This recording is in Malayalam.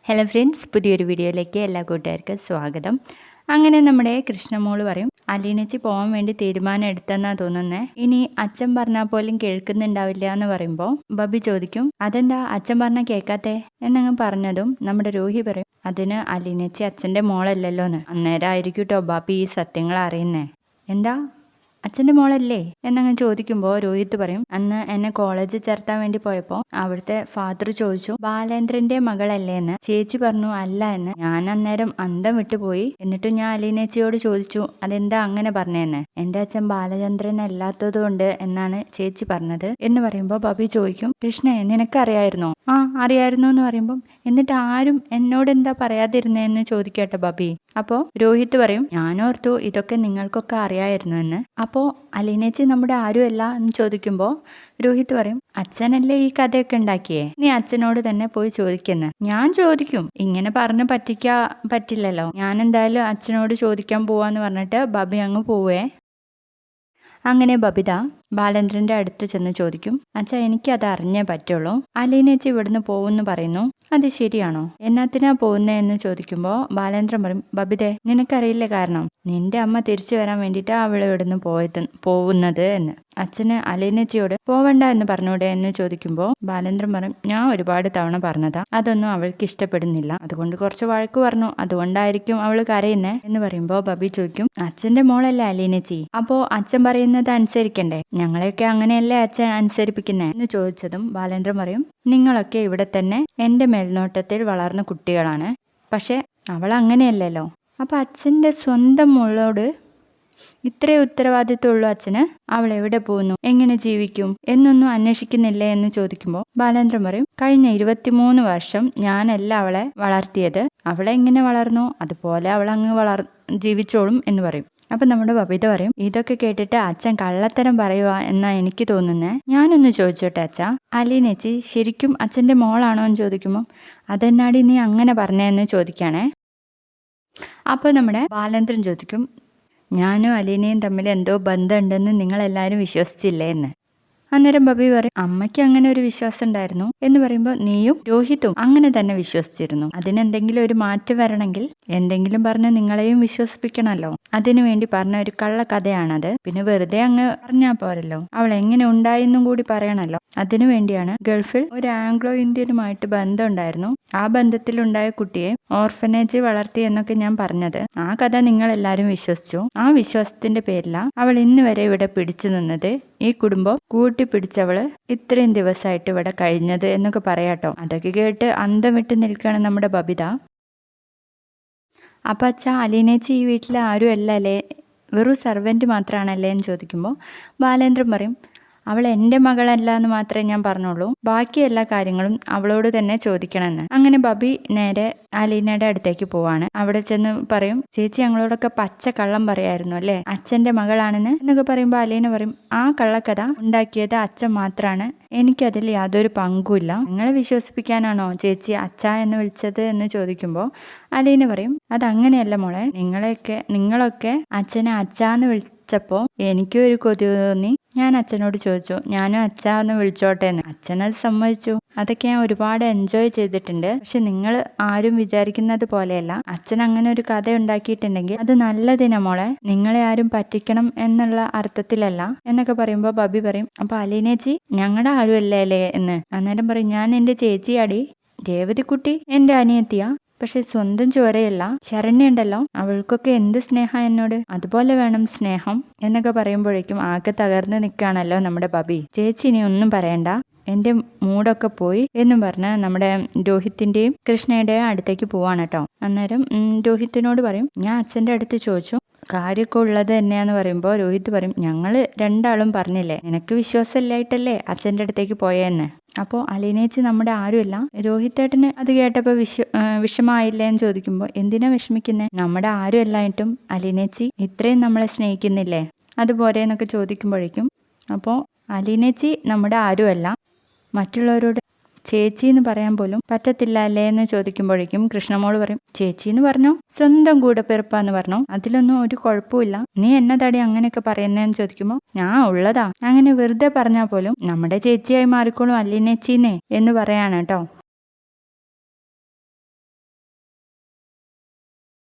ഹലോ ഫ്രണ്ട്സ്, പുതിയൊരു വീഡിയോയിലേക്ക് എല്ലാ കൂട്ടുകാർക്കും സ്വാഗതം. അങ്ങനെ നമ്മുടെ കൃഷ്ണമോള് പറയും, അലീനച്ചി പോകാൻ വേണ്ടി തീരുമാനം എടുത്തെന്നാ തോന്നുന്നേ. ഇനി അച്ഛൻ പറഞ്ഞാൽ പോലും കേൾക്കുന്നുണ്ടാവില്ല എന്ന് പറയുമ്പോൾ ബബി ചോദിക്കും, അതെന്താ അച്ഛൻ പറഞ്ഞാൽ കേൾക്കാത്തേ എന്നങ്ങ് പറഞ്ഞതും നമ്മുടെ രോഹി പറയും, അതിന് അലീനച്ചി അച്ഛൻ്റെ മോളല്ലല്ലോ എന്ന്. അന്നേരം ആയിരിക്കും കേട്ടോ ബബി ഈ സത്യങ്ങൾ അറിയുന്നേ. എന്താ അച്ഛൻ്റെ മോളല്ലേ എന്നങ്ങ് ചോദിക്കുമ്പോൾ രോഹിത് പറയും, അന്ന് എന്നെ കോളേജിൽ ചേർത്താൻ വേണ്ടി പോയപ്പോൾ അവിടുത്തെ ഫാദർ ചോദിച്ചു, ബാലേന്ദ്രന്റെ മകളല്ലേ എന്ന്. ചേച്ചി പറഞ്ഞു അല്ല എന്ന്. ഞാൻ അന്നേരം അന്തം വിട്ടുപോയി. എന്നിട്ട് ഞാൻ അലീനേച്ചിയോട് ചോദിച്ചു, അതെന്താ അങ്ങനെ പറഞ്ഞതെന്ന്. എന്റെ അച്ഛൻ ബാലചന്ദ്രൻ അല്ലാത്തതുകൊണ്ട് എന്നാണ് ചേച്ചി പറഞ്ഞത് എന്ന് പറയുമ്പോൾ ബബി ചോദിക്കും, കൃഷ്ണ നിനക്കറിയായിരുന്നോ? ആ അറിയായിരുന്നു എന്ന് പറയുമ്പോൾ, എന്നിട്ട് ആരും എന്നോട് എന്താ പറയാതിരുന്നേന്ന് ചോദിക്കട്ടെ ബബി. അപ്പോൾ രോഹിത് പറയും, ഞാനോർത്തു ഇതൊക്കെ നിങ്ങൾക്കൊക്കെ അറിയായിരുന്നു എന്ന്. അപ്പോൾ അലീനേച്ചി നമ്മുടെ ആരുമല്ല എന്ന് ചോദിക്കുമ്പോൾ രോഹിത് പറയും, അച്ഛനല്ലേ ഈ കഥയൊക്കെ ഉണ്ടാക്കിയേ, നീ അച്ഛനോട് തന്നെ പോയി ചോദിക്കുന്ന. ഞാൻ ചോദിക്കും, ഇങ്ങനെ പറഞ്ഞ് പറ്റില്ലല്ലോ. ഞാൻ എന്തായാലും അച്ഛനോട് ചോദിക്കാൻ പോവാന്ന് പറഞ്ഞിട്ട് ബബി അങ്ങ് പോവേ. അങ്ങനെ ബബിത ബാലേന്ദ്രന്റെ അടുത്ത് ചെന്ന് ചോദിക്കും, അച്ഛാ എനിക്കത് അറിഞ്ഞേ പറ്റുള്ളൂ. അലീനേച്ചി ഇവിടുന്ന് പോകുന്നു പറയുന്നു, അത് ശരിയാണോ? എന്നാത്തിനാ പോകുന്നതെന്ന് ചോദിക്കുമ്പോൾ ബാലേന്ദ്രൻ പറയും, ബബിതേ നിനക്കറിയില്ല കാരണം. നിന്റെ അമ്മ തിരിച്ചു വരാൻ വേണ്ടിയിട്ടാ അവൾ ഇവിടുന്ന് പോകുന്നത് എന്ന്. അച്ഛന് അലീനച്ചിയോട് പോവണ്ട എന്ന് പറഞ്ഞൂടെ എന്ന് ചോദിക്കുമ്പോൾ ബാലേന്ദ്രൻ പറയും, ഞാൻ ഒരുപാട് തവണ പറഞ്ഞതാ, അതൊന്നും അവൾക്ക് ഇഷ്ടപ്പെടുന്നില്ല, അതുകൊണ്ട് കുറച്ച് വഴക്ക് പറഞ്ഞു, അതുകൊണ്ടായിരിക്കും അവൾ കരയുന്നേ എന്ന് പറയുമ്പോൾ ബബി ചോദിക്കും, അച്ഛന്റെ മോളല്ലേ അലീനച്ചി, അപ്പോ അച്ഛൻ പറയുന്നത് അനുസരിക്കണ്ടേ? ഞങ്ങളെയൊക്കെ അങ്ങനെയല്ലേ അച്ഛൻ അനുസരിപ്പിക്കുന്നേ എന്ന് ചോദിച്ചതും ബാലേന്ദ്രൻ പറയും, നിങ്ങളൊക്കെ ഇവിടെ തന്നെ എന്റെ മേൽനോട്ടത്തിൽ വളർന്ന കുട്ടികളാണ്, പക്ഷെ അവൾ അങ്ങനെയല്ലല്ലോ. അപ്പൊ അച്ഛന്റെ സ്വന്തം മോളോട് ഇത്രയും ഉത്തരവാദിത്വമുള്ളൂ അച്ഛന്, അവൾ എവിടെ പോകുന്നു, എങ്ങനെ ജീവിക്കും എന്നൊന്നും അന്വേഷിക്കുന്നില്ലേ എന്ന് ചോദിക്കുമ്പോൾ ബാലേന്ദ്രൻ പറയും, കഴിഞ്ഞ 23 വർഷം ഞാനല്ല അവളെ വളർത്തിയത്, അവളെ എങ്ങനെ വളർന്നു അതുപോലെ അവൾ അങ്ങ് ജീവിച്ചോളും എന്ന് പറയും. അപ്പൊ നമ്മുടെ ബബിത പറയും, ഇതൊക്കെ കേട്ടിട്ട് അച്ഛൻ കള്ളത്തരം പറയുക എന്നാ എനിക്ക് തോന്നുന്നേ. ഞാനൊന്ന് ചോദിച്ചോട്ടെ അച്ഛാ, അലീനേച്ചി ശരിക്കും അച്ഛന്റെ മോളാണോ എന്ന് ചോദിക്കുമ്പോൾ, അതെന്നാടി നീ അങ്ങനെ പറഞ്ഞെന്ന് ചോദിക്കാണേ. അപ്പോൾ നമ്മുടെ ബാലേന്ദ്രൻ ചോദിക്കും, ഞാനും അലീനയും തമ്മിൽ എന്തോ ബന്ധമുണ്ടെന്ന് നിങ്ങളെല്ലാവരും വിശ്വസിച്ചില്ലേ എന്ന്. അന്നേരം ബബി പറയും, അമ്മയ്ക്ക് അങ്ങനെ ഒരു വിശ്വാസം ഉണ്ടായിരുന്നു എന്ന് പറയുമ്പോൾ നീയും രോഹിത്തും അങ്ങനെ തന്നെ വിശ്വസിച്ചിരുന്നു. അതിനെന്തെങ്കിലും ഒരു മാറ്റം വരണമെങ്കിൽ എന്തെങ്കിലും പറഞ്ഞ് നിങ്ങളെയും വിശ്വസിപ്പിക്കണമല്ലോ. അതിനുവേണ്ടി പറഞ്ഞ ഒരു കള്ളക്കഥയാണത്. പിന്നെ വെറുതെ അങ്ങ് പറഞ്ഞാൽ പോരല്ലോ, അവൾ എങ്ങനെ ഉണ്ടായെന്നും കൂടി പറയണല്ലോ. അതിനുവേണ്ടിയാണ് ഗൾഫിൽ ഒരു ആംഗ്ലോ ഇന്ത്യനുമായിട്ട് ബന്ധം ഉണ്ടായിരുന്നു, ആ ബന്ധത്തിലുണ്ടായ കുട്ടിയെ ഓർഫനേജ് വളർത്തി എന്നൊക്കെ ഞാൻ പറഞ്ഞത്. ആ കഥ നിങ്ങൾ എല്ലാവരും വിശ്വസിച്ചു. ആ വിശ്വാസത്തിന്റെ പേരിലാണ് അവൾ ഇന്ന് വരെ ഇവിടെ പിടിച്ചു നിന്നത്, ഈ കുടുംബം കൂട്ടിപ്പിടിച്ചവള് ഇത്രയും ദിവസമായിട്ട് ഇവിടെ കഴിഞ്ഞത് എന്നൊക്കെ പറയാട്ടോ. അതൊക്കെ കേട്ട് അന്തം വിട്ട് നിൽക്കുകയാണ് നമ്മുടെ ബബിത. അപ്പം അച്ഛാ അലീനേച്ചി ഈ വീട്ടിൽ ആരും അല്ലല്ലേ, വെറും സർവൻറ്റ് മാത്രമാണല്ലേ എന്ന് ചോദിക്കുമ്പോൾ ബാലേന്ദ്രൻ പറയും, അവൾ എൻ്റെ മകളല്ല എന്ന് മാത്രമേ ഞാൻ പറഞ്ഞുള്ളൂ, ബാക്കി എല്ലാ കാര്യങ്ങളും അവളോട് തന്നെ ചോദിക്കണമെന്ന്. അങ്ങനെ ബബി നേരെ അലീനയുടെ അടുത്തേക്ക് പോവാണ്. അവിടെ ചെന്ന് പറയും, ചേച്ചി ഞങ്ങളോടൊക്കെ പച്ച കള്ളം പറയായിരുന്നു അല്ലേ അച്ഛൻ്റെ മകളാണെന്ന് എന്നൊക്കെ പറയുമ്പോൾ അലീന പറയും, ആ കള്ളക്കഥ ഉണ്ടാക്കിയത് അച്ഛൻ മാത്രമാണ്, എനിക്കതിൽ യാതൊരു പങ്കുമില്ല. നിങ്ങളെ വിശ്വസിപ്പിക്കാനാണോ ചേച്ചി അച്ഛ എന്ന് വിളിച്ചത് എന്ന് ചോദിക്കുമ്പോൾ അലീന പറയും, അതങ്ങനെയല്ല മോളെ, നിങ്ങളൊക്കെ അച്ഛനെ അച്ഛാന്ന് വിളിച്ചപ്പോൾ എനിക്കും ഒരു കൊതി തോന്നി, ഞാൻ അച്ഛനോട് ചോദിച്ചു, ഞാനും അച്ഛാന്ന് വിളിച്ചോട്ടെ എന്ന്. അച്ഛനത് സമ്മതിച്ചു. അതൊക്കെ ഞാൻ ഒരുപാട് എൻജോയ് ചെയ്തിട്ടുണ്ട്. പക്ഷെ നിങ്ങൾ ആരും വിചാരിക്കുന്നത് പോലെയല്ല, അച്ഛൻ അങ്ങനെ ഒരു കഥ ഉണ്ടാക്കിയിട്ടുണ്ടെങ്കിൽ അത് നല്ലതിനാ മോളെ, നിങ്ങളെ ആരും പറ്റിക്കണം എന്നുള്ള അർത്ഥത്തിലല്ല എന്നൊക്കെ പറയുമ്പോൾ ബബി പറയും, അപ്പൊ അലീനേച്ചി ഞങ്ങളുടെ ആരും അല്ലേ എന്ന്. അന്നേരം പറയും, ഞാൻ എൻ്റെ ചേച്ചിയാടി, രേവതിക്കുട്ടി എൻ്റെ അനിയത്തിയാ, പക്ഷെ സ്വന്തം ചോരയല്ല. ശരണ്യുണ്ടല്ലോ, അവൾക്കൊക്കെ എന്ത് സ്നേഹം എന്നോട്, അതുപോലെ വേണം സ്നേഹം എന്നൊക്കെ പറയുമ്പോഴേക്കും ആകെ തകർന്ന് നിൽക്കുകയാണല്ലോ നമ്മുടെ ബബി. ചേച്ചി ഇനി ഒന്നും പറയണ്ട, എൻ്റെ മൂടൊക്കെ പോയി എന്നും പറഞ്ഞ് നമ്മുടെ രോഹിത്തിന്റെയും കൃഷ്ണയുടെയും അടുത്തേക്ക് പോവാണ് കേട്ടോ. അന്നേരം രോഹിത്തിനോട് പറയും, ഞാൻ അച്ഛൻ്റെ അടുത്ത് ചോദിച്ചു, കാര്യമൊക്കെ ഉള്ളത് തന്നെയാന്ന് പറയുമ്പോൾ രോഹിത് പറയും, ഞങ്ങൾ രണ്ടാളും പറഞ്ഞില്ലേ, നിനക്ക് വിശ്വാസമില്ലായിട്ടല്ലേ അച്ഛൻ്റെ അടുത്തേക്ക് പോയെന്ന്. അപ്പോൾ അലീനേച്ചി നമ്മുടെ ആരുമല്ല. രോഹിത്തേട്ടന് അത് കേട്ടപ്പോൾ വിഷമായില്ലേ എന്ന് ചോദിക്കുമ്പോൾ, എന്തിനാ വിഷമിക്കുന്നേ, നമ്മുടെ ആരും അല്ലായിട്ടും അലീനേച്ചി ഇത്രയും നമ്മളെ സ്നേഹിക്കുന്നില്ലേ, അതുപോലെ എന്നൊക്കെ ചോദിക്കുമ്പോഴേക്കും, അപ്പോൾ അലീനേച്ചി നമ്മുടെ ആരുമല്ല, മറ്റുള്ളവരോട് ചേച്ചി എന്ന് പറയാൻ പോലും പറ്റത്തില്ല അല്ലേ എന്ന് ചോദിക്കുമ്പോഴേക്കും കൃഷ്ണമോള് പറയും, ചേച്ചി എന്ന് പറഞ്ഞോ, സ്വന്തം കൂടപ്പിറപ്പാന്ന് പറഞ്ഞോ, അതിലൊന്നും ഒരു കുഴപ്പമില്ല, നീ എന്നതാടി അങ്ങനെയൊക്കെ പറയുന്നതെന്ന് ചോദിക്കുമ്പോൾ, ഞാൻ ഉള്ളതാ, അങ്ങനെ വെറുതെ പറഞ്ഞാൽ പോലും നമ്മുടെ ചേച്ചിയായി മാറിക്കോളും അലീനേച്ചിന്നേ എന്ന് പറയാണ് കേട്ടോ.